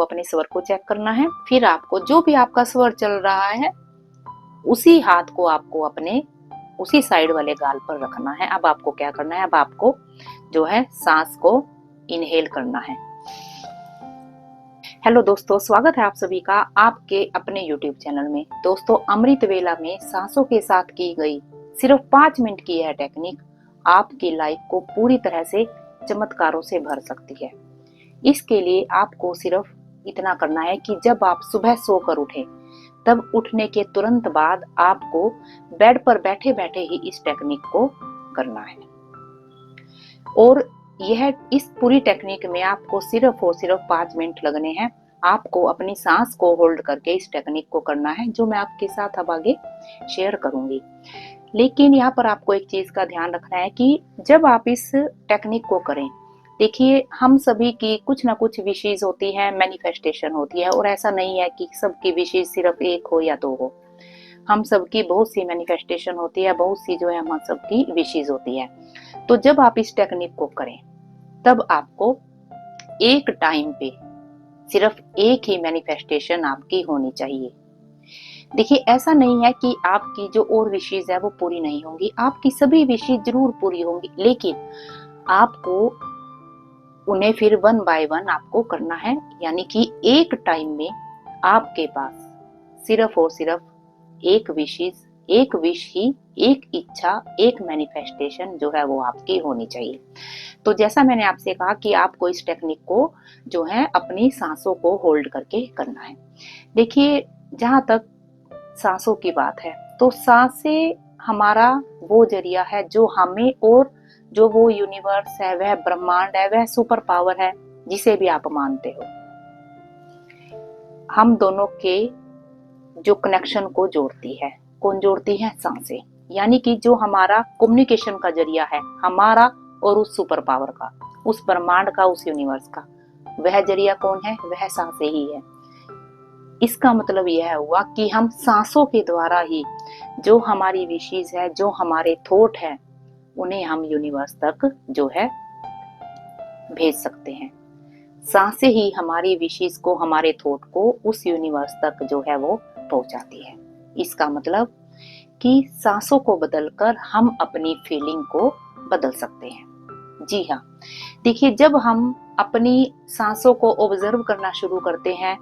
आपको अपने स्वर को चेक करना है। फिर आपको जो भी आपका स्वर चल रहा है उसी हाथ को आपको अपने उसी साइड वाले गाल पर रखना है। अब आपको क्या करना है, अब आपको जो है सांस को इनहेल करना है। हेलो दोस्तों, स्वागत है आप सभी का आपके अपने YouTube चैनल में। दोस्तों, अमृत वेला में सांसों के साथ की गई सिर्फ 5 मिनट की यह टेक्निक आपकी लाइफ को पूरी तरह से चमत्कारों से भर सकती है। इसके लिए आपको सिर्फ इतना करना है कि जब आप सुबह सोकर उठें, तब उठने के तुरंत बाद आपको बेड पर बैठे बैठे ही इस टेक्निक को करना है। और इस पूरी टेक्निक में आपको सिर्फ और सिर्फ 5 मिनट लगने हैं। आपको अपनी सांस को होल्ड करके इस टेक्निक को करना है, जो मैं आपके साथ अब आगे शेयर करूंगी। लेकिन यहाँ पर आपको एक चीज का ध्यान रखना है कि जब आप इस टेक्निक को करें, देखिए हम सभी की कुछ ना कुछ विशेष होती है, मैनिफेस्टेशन होती है। और ऐसा नहीं है कि सबकी विशेष सिर्फ एक हो या दो हो। हम सबकी बहुत सी मैनिफेस्टेशन होती है, बहुत सी जो है हम सबकी विशेष होती है। तो जब आप इस टेक्निक को करें, तब आपको एक टाइम पे सिर्फ एक ही मैनिफेस्टेशन आपकी होनी चाहिए। देखिए, ऐसा नहीं है कि आपकी जो और विशेष है वो पूरी नहीं होंगी, आपकी सभी विशेष जरूर पूरी होंगी, लेकिन आपको उन्हें फिर 1 बाय 1 आपको करना है। यानी कि एक टाइम में आपके पास सिर्फ और सिर्फ एक विश ही, एक इच्छा, एक मैनिफेस्टेशन जो है वो आपकी होनी चाहिए। तो जैसा मैंने आपसे कहा कि आपको इस टेक्निक को जो है अपनी सांसों को होल्ड करके करना है। देखिए, जहां तक सांसों की बात है, तो सांसें हमारा वो जरिया है जो हमें, और जो वो यूनिवर्स है, वह ब्रह्मांड है, वह सुपर पावर है, जिसे भी आप मानते हो, हम दोनों के जो कनेक्शन को जोड़ती है। कौन जोड़ती है? सांसें। यानी कि जो हमारा कम्युनिकेशन का जरिया है, हमारा और उस सुपर पावर का, उस ब्रह्मांड का, उस यूनिवर्स का, वह जरिया कौन है? वह सांसें ही है। इसका मतलब यह हुआ कि हम सांसों के द्वारा ही जो हमारी विशेष है, जो हमारे थॉट है, उन्हें हम यूनिवर्स तक जो है भेज सकते हैं। सांसें ही हमारी विशेष को, हमारे थॉट को उस यूनिवर्स तक जो है वो पहुंचाती है। इसका मतलब कि सांसों को बदलकर हम अपनी फीलिंग को बदल सकते हैं। जी हाँ, देखिए, जब हम अपनी सांसों को ऑब्जर्व करना शुरू करते हैं,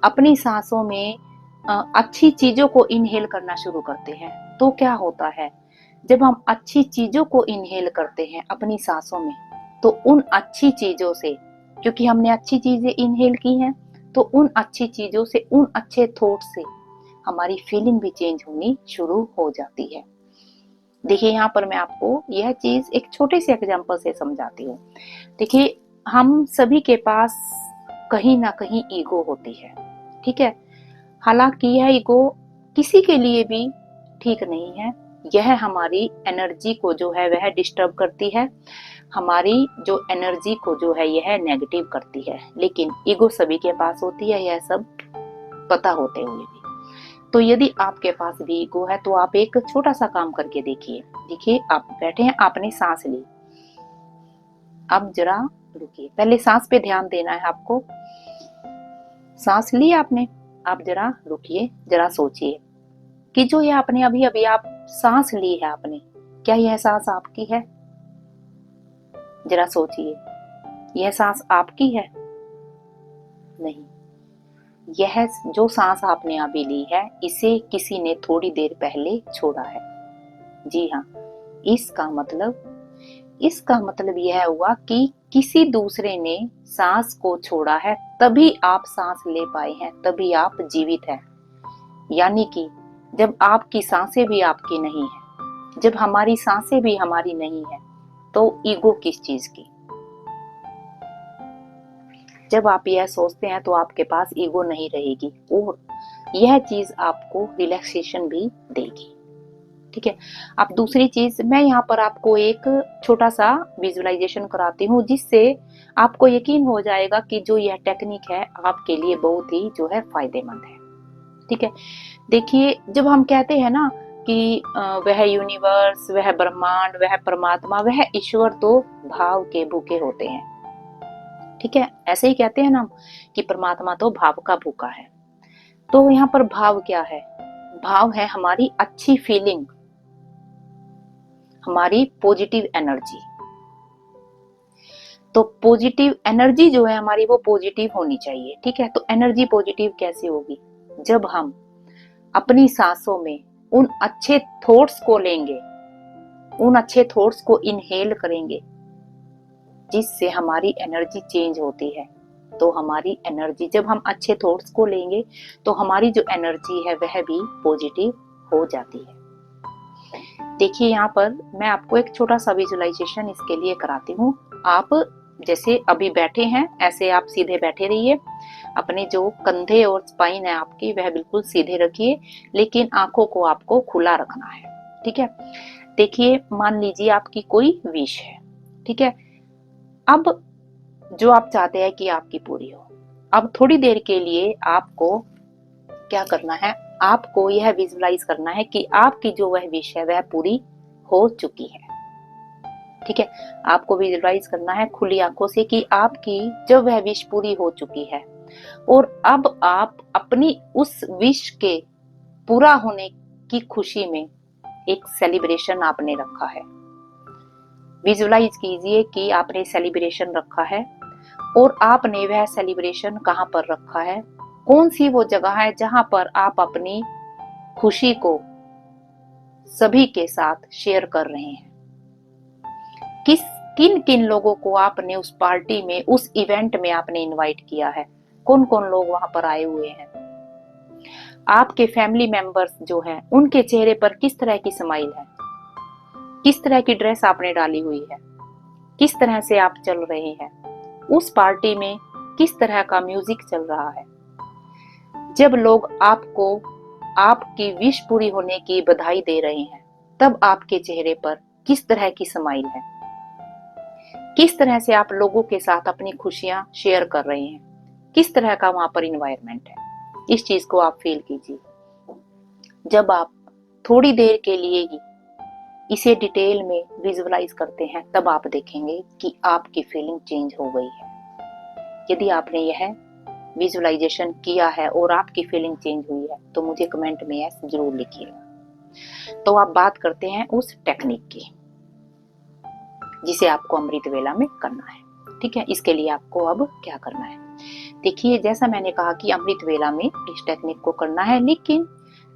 अपनी सांसों में अच्छी चीजों को इनहेल करना शुरू करते हैं, तो क्या होता है? जब हम अच्छी चीजों को इनहेल करते हैं अपनी सांसों में, तो उन अच्छी चीजों से, क्योंकि हमने अच्छी चीजें इनहेल की हैं, तो उन अच्छी चीजों से, उन अच्छे थॉट से हमारी फीलिंग भी चेंज होनी शुरू हो जाती है। देखिए, यहाँ पर मैं आपको यह चीज एक छोटे से एग्जांपल से समझाती हूँ। देखिए, हम सभी के पास कहीं ना कहीं ईगो होती है, ठीक है। हालांकि यह ईगो किसी के लिए भी ठीक नहीं है। यह हमारी एनर्जी को जो है वह डिस्टर्ब करती है, हमारी जो एनर्जी को जो है यह नेगेटिव करती है। लेकिन ईगो सभी के पास होती है, यह सब पता होते हुए भी। तो यदि आपके पास भी ईगो है, तो आप एक छोटा सा काम करके देखिए। देखिए, आप बैठे हैं, आपने सांस ली। अब जरा रुकिए, पहले सांस पे ध्यान देना है आपको। सांस ली आपने, आप जरा रुकिए, जरा सोचिए कि जो ये आपने अभी अभी आप सांस ली है आपने, क्या यह सांस आपकी है? जरा सोचिए, यह सांस आपकी है? नहीं। यह जो सांस आपने अभी ली है, इसे किसी ने थोड़ी देर पहले छोड़ा है। जी हाँ, इसका मतलब यह हुआ कि किसी दूसरे ने सांस को छोड़ा है, तभी आप सांस ले पाए हैं, तभी आप जीवित हैं। यानी कि जब आपकी सांसें भी आपकी नहीं है, जब हमारी सांसें भी हमारी नहीं है, तो ईगो किस चीज की? जब आप यह सोचते हैं तो आपके पास ईगो नहीं रहेगी, और यह चीज आपको रिलैक्सेशन भी देगी, ठीक है। अब दूसरी चीज, मैं यहाँ पर आपको एक छोटा सा विजुअलाइजेशन कराती हूँ, जिससे आपको यकीन हो जाएगा कि जो यह टेक्निक है आपके लिए बहुत ही जो है फायदेमंद है, ठीक है। देखिए, जब हम कहते हैं ना कि वह यूनिवर्स, वह ब्रह्मांड, वह परमात्मा, वह ईश्वर तो भाव के भूखे होते हैं। ठीक है, ऐसे ही कहते हैं ना कि परमात्मा तो भाव का भूखा है। तो यहाँ पर भाव क्या है? भाव है हमारी अच्छी फीलिंग, हमारी पॉजिटिव एनर्जी। तो पॉजिटिव एनर्जी जो है हमारी वो पॉजिटिव होनी चाहिए। ठीक है, तो एनर्जी पॉजिटिव कैसे होगी? जब हम अपनी सांसों में उन अच्छे थॉट्स को लेंगे, उन अच्छे थॉट्स को इनहेल करेंगे, जिससे हमारी एनर्जी चेंज होती है। तो हमारी एनर्जी, जब हम अच्छे थॉट्स को लेंगे तो हमारी जो एनर्जी है वह भी पॉजिटिव हो जाती है। देखिए यहाँ पर मैं आपको एक छोटा सा विजुअलाइजेशन इसके लिए कराती हूँ। आप जैसे अभी बैठे हैं ऐसे आप सीधे बैठे रहिए, अपने जो कंधे और स्पाइन है आपकी वह बिल्कुल सीधे रखिए, लेकिन आंखों को आपको खुला रखना है। ठीक है, देखिए मान लीजिए आपकी कोई विश है। ठीक है, अब जो आप चाहते हैं कि आपकी पूरी हो, अब थोड़ी देर के लिए आपको क्या करना है? आपको यह विजुअलाइज करना है कि आपकी जो वह विश है वह पूरी हो चुकी है। ठीक है, आपको विजुअलाइज करना है खुली आंखों से कि आपकी जब वह विश पूरी हो चुकी है और अब आप अपनी उस विश के पूरा होने की खुशी में एक सेलिब्रेशन आपने रखा है। विजुअलाइज कीजिए कि आपने सेलिब्रेशन रखा है और आपने वह सेलिब्रेशन कहां पर रखा है, कौन सी वो जगह है जहां पर आप अपनी खुशी को सभी के साथ शेयर कर रहे हैं। किन किन लोगों को आपने उस पार्टी में, उस इवेंट में आपने इनवाइट किया है, कौन कौन लोग वहां पर आए हुए हैं। आपके फैमिली मेंबर्स जो हैं उनके चेहरे पर किस तरह की स्माइल है, किस तरह की ड्रेस आपने डाली हुई है, किस तरह से आप चल रहे हैं, उस पार्टी में किस तरह का म्यूजिक चल रहा है। जब लोग आपको आपकी विश पूरी होने की बधाई दे रहे हैं तब आपके चेहरे पर किस तरह की स्माइल है, किस तरह से आप लोगों के साथ अपनी खुशियां शेयर कर रहे हैं, किस तरह का वहां पर इन्वायरमेंट है। इस चीज को आप फील कीजिए। जब आप थोड़ी देर के लिए ही इसे डिटेल में विजुअलाइज करते हैं तब आप देखेंगे कि आपकी फीलिंग चेंज हो गई है। यदि आपने यह विजुअलाइजेशन किया है और आपकी फीलिंग चेंज हुई है तो मुझे कमेंट में यस जरूर लिखिएगा। तो आप बात करते हैं उस टेक्निक की जिसे आपको अमृत वेला में करना है। ठीक है, इसके लिए आपको अब क्या करना है? देखिए जैसा मैंने कहा कि अमृत वेला में इस टेक्निक को करना है, लेकिन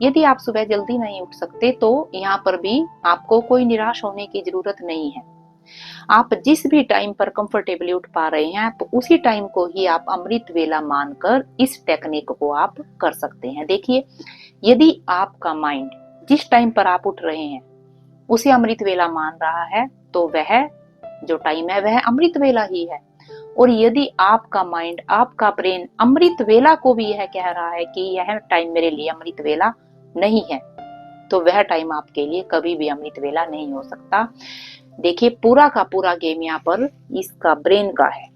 यदि आप सुबह जल्दी नहीं उठ सकते तो यहाँ पर भी आपको कोई निराश होने की जरूरत नहीं है। आप जिस भी टाइम पर कंफर्टेबली उठ पा रहे हैं तो उसी टाइम को ही आप अमृत वेला मानकर इस टेक्निक को आप कर सकते हैं। देखिए यदि आपका माइंड जिस टाइम पर आप उठ रहे हैं उसे अमृत वेला मान रहा है तो वह जो टाइम है वह अमृत वेला ही है। और यदि आपका माइंड, आपका ब्रेन अमृत वेला को भी यह कह रहा है कि यह टाइम मेरे लिए अमृत वेला नहीं है, तो वह टाइम आपके लिए कभी भी अमृत वेला नहीं हो सकता। देखिए पूरा का पूरा गेम यहाँ पर इसका ब्रेन का है।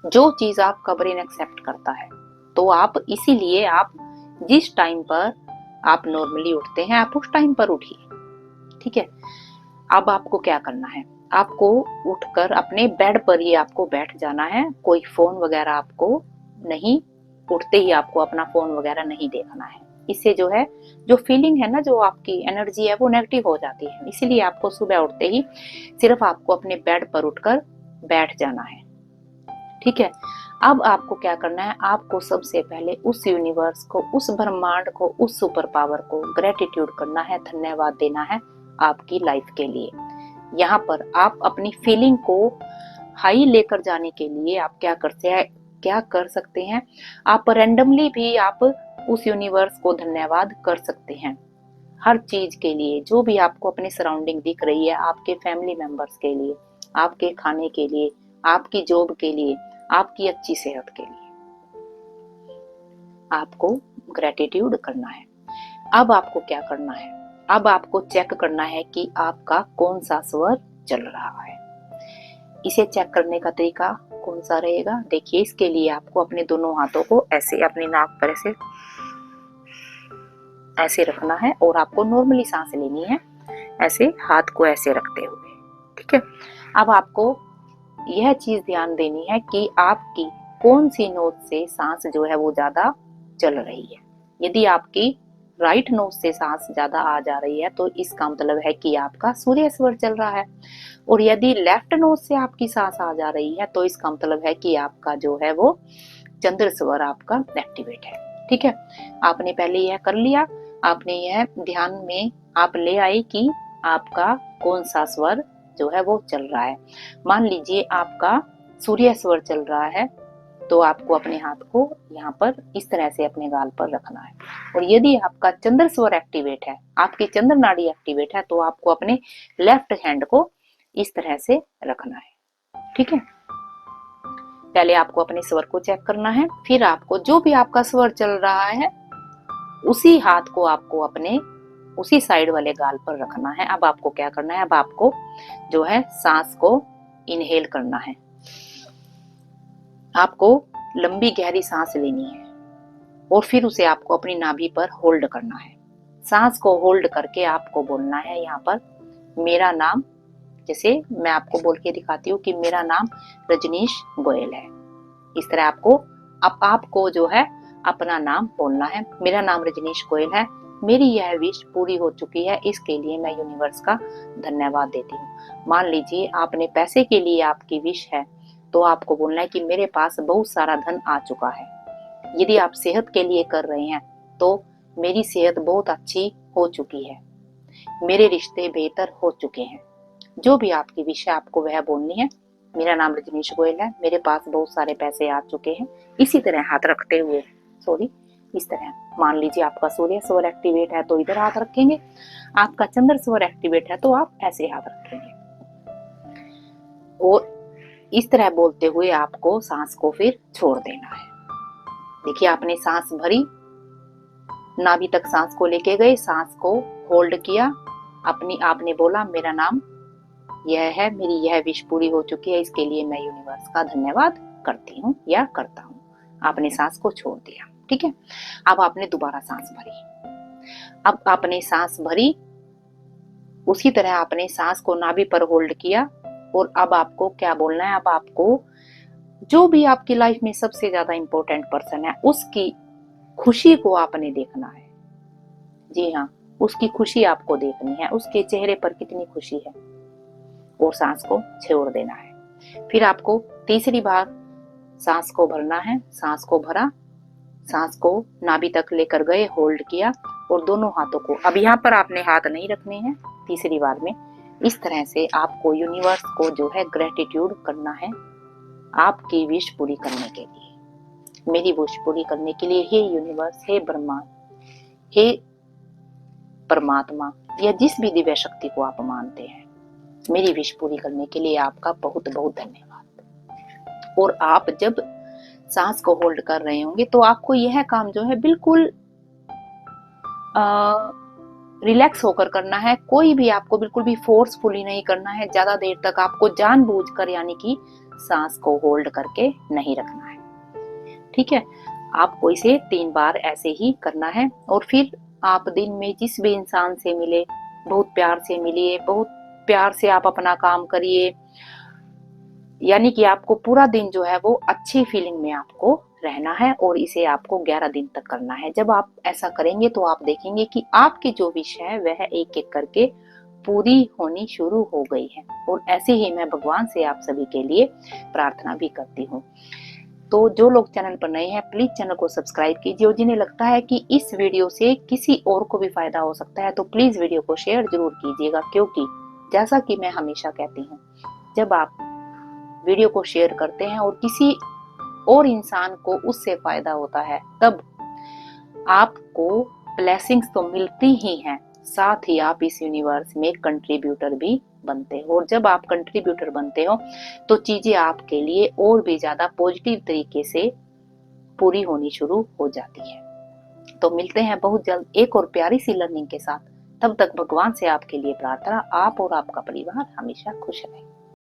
जो चीज आपका ब्रेन एक्सेप्ट करता है तो आप इसीलिए आप जिस टाइम पर आप नॉर्मली उठते हैं आप उस टाइम पर उठिए। ठीक है, अब आपको क्या करना है? आपको उठकर अपने बेड पर ही आपको बैठ जाना है। कोई फोन वगैरह आपको नहीं, उठते ही आपको अपना फोन वगैरह नहीं देखना है। इससे जो है जो फीलिंग है ना, जो आपकी एनर्जी है वो नेगेटिव हो जाती है। इसीलिए आपको सुबह उठते ही सिर्फ आपको अपने बेड पर उठकर बैठ जाना है। ठीक है, अब आपको क्या करना है? आपको सबसे पहले उस यूनिवर्स को, उस ब्रह्मांड को, उस सुपर पावर को ग्रेटिट्यूड करना है, धन्यवाद देना है आपकी लाइफ के लिए। यहाँ पर आप अपनी फीलिंग को हाई लेकर जाने के लिए आप क्या कर सकते हैं? आप रैंडमली भी आप उस यूनिवर्स को धन्यवाद कर सकते हैं हर चीज के लिए। जो भी आपको अपनी सराउंडिंग दिख रही है, आपके फैमिली मेंबर्स के लिए, आपके खाने के लिए, आपकी जॉब के लिए, आपकी अच्छी सेहत के लिए आपको ग्रेटिट्यूड करना है। अब आपको क्या करना है? अब आपको चेक करना है कि आपका कौन सा स्वर चल रहा है। इसे चेक करने का तरीका कौन सा रहेगा? देखिए इसके लिए आपको अपने दोनों हाथों को ऐसे अपनी नाक पर ऐसे रखना है और आपको नॉर्मली सांस लेनी है, ऐसे हाथ को ऐसे रखते हुए। ठीक है, अब आपको यह चीज ध्यान देनी है कि आपकी कौन सी नोज से सांस जो है वो ज्यादा चल रही है। यदि आपकी राइट नोज से सांस ज्यादा आ जा रही है तो इसका मतलब है कि आपका सूर्य स्वर चल रहा है, और यदि लेफ्ट नोज से आपकी सांस आ जा रही है तो इसका मतलब है कि आपका जो है वो चंद्र स्वर आपका एक्टिवेट है। ठीक है, आपने पहले यह कर लिया, आपने यह ध्यान में आप ले आए कि आपका कौन सा स्वर जो है वो चल रहा है। मान लीजिए आपका सूर्य स्वर चल रहा है तो आपको अपने हाथ को यहाँ पर इस तरह से अपने गाल पर रखना है, और यदि आपका चंद्र स्वर एक्टिवेट है, आपकी चंद्र नाड़ी एक्टिवेट है, तो आपको अपने लेफ्ट हैंड को इस तरह से रखना है। ठीक है, पहले आपको अपने स्वर को चेक करना है, फिर आपको जो भी आपका स्वर चल रहा है उसी हाथ को आपको अपने उसी साइड वाले गाल पर रखना है। अब आपको क्या करना है, अब आपको जो है सांस को इनहेल करना है। आपको लंबी गहरी सांस लेनी है और फिर उसे आपको अपनी नाभि पर होल्ड करना है। सांस को होल्ड करके आपको बोलना है यहाँ पर मेरा नाम, जैसे मैं आपको बोल के दिखाती हूँ कि मेरा नाम रजनीश गोयल है। इस तरह आपको जो है अपना नाम बोलना है। मेरा नाम रजनीश गोयल है, मेरी यह विश पूरी हो चुकी है, इसके लिए मैं यूनिवर्स का धन्यवाद देती हूँ। मान लीजिए आपने पैसे के लिए आपकी विश है तो आपको बोलना है कि मेरे पास बहुत सारा धन आ चुका है। यदि आप सेहत के लिए कर रहे हैं तो मेरी सेहत बहुत अच्छी हो चुकी है, मेरे रिश्ते बेहतर हो चुके हैं। जो भी आपकी विश है आपको वह बोलनी है। मेरा नाम रजनीश गोयल है, मेरे पास बहुत सारे पैसे आ चुके हैं। इसी तरह हाथ रखते हुए इस तरह मान लीजिए आपका सूर्य स्वर एक्टिवेट है तो इधर हाथ रखेंगे, आपका चंद्र स्वर एक्टिवेट है तो आप ऐसे हाथ रखेंगे, और इस तरह बोलते हुए आपको सांस को फिर छोड़ देना है। देखिए आपने सांस भरी, नाभि तक सांस को लेके गए, सांस को होल्ड किया, आपने बोला मेरा नाम यह है, मेरी यह विश पूरी हो चुकी है, इसके लिए मैं यूनिवर्स का धन्यवाद करती हूँ या करता हूँ। आपने सांस को छोड़ दिया। ठीक है, अब आपने दोबारा सांस भरी। अब आपने सांस भरी, उसी तरह आपने सांस को नाभि पर होल्ड किया, और अब आपको क्या बोलना है, अब आपको जो भी आपकी लाइफ में सबसे ज्यादा इंपॉर्टेंट पर्सन है उसकी खुशी को आपने देखना है। जी हाँ, उसकी खुशी आपको देखनी है, उसके चेहरे पर कितनी खुशी है, और सांस को छोड़ देना है। फिर आपको तीसरी बार सांस को भरना है। सांस को भरा, सांस को नाभि तक लेकर गए, होल्ड किया, और दोनों हाथों को, अब यहाँ पर आपने हाथ नहीं रखने हैं तीसरी बार में। इस तरह से आपको यूनिवर्स को जो है ग्रेटिट्यूड करना है आपकी विश पूरी करने के लिए। मेरी विश पूरी करने के लिए हे यूनिवर्स, हे ब्रह्मा, हे परमात्मा, या जिस भी दिव्य शक्ति को आप मानते हैं, मेरी विश पूरी करने के लिए आपका बहुत बहुत धन्यवाद। और आप जब सांस को होल्ड कर रहे होंगे तो आपको यह काम जो है बिल्कुल रिलैक्स होकर करना है। कोई भी आपको बिल्कुल भी फोर्सफुली नहीं करना है, ज्यादा देर तक आपको जानबूझकर यानी कि सांस को होल्ड करके नहीं रखना है। ठीक है, आपको इसे 3 बार ऐसे ही करना है, और फिर आप दिन में जिस भी इंसान से मिले बहुत प्यार से मिलिए, बहुत प्यार से आप अपना काम करिए, यानी कि आपको पूरा दिन जो है वो अच्छी फीलिंग में आपको रहना है, और इसे आपको 11 दिन तक करना है। जब आप ऐसा करेंगे तो आप देखेंगे कि आपकी जो विश है वह एक एक करके पूरी होनी शुरू हो गई है, और ऐसे ही मैं भगवान से आप सभी के लिए प्रार्थना भी करती हूँ। तो जो लोग चैनल पर नए हैं प्लीज चैनल को सब्सक्राइब कीजिए, और जिन्हें लगता है कि इस वीडियो से किसी और को भी फायदा हो सकता है तो प्लीज वीडियो को शेयर जरूर कीजिएगा, क्योंकि जैसा कि मैं हमेशा कहती हूँ, जब आप वीडियो को शेयर करते हैं और किसी और इंसान को उससे फायदा होता है तब आपको ब्लेसिंग्स तो मिलती ही हैं, साथ ही आप इस यूनिवर्स में कंट्रीब्यूटर भी बनते हो, और जब आप कंट्रीब्यूटर बनते हो तो चीजें आपके लिए और भी ज्यादा पॉजिटिव तरीके से पूरी होनी शुरू हो जाती है। तो मिलते हैं बहुत जल्द एक और प्यारी सी लर्निंग के साथ। तब तक भगवान से आपके लिए प्रार्थना, आप और आपका परिवार हमेशा खुश रहे।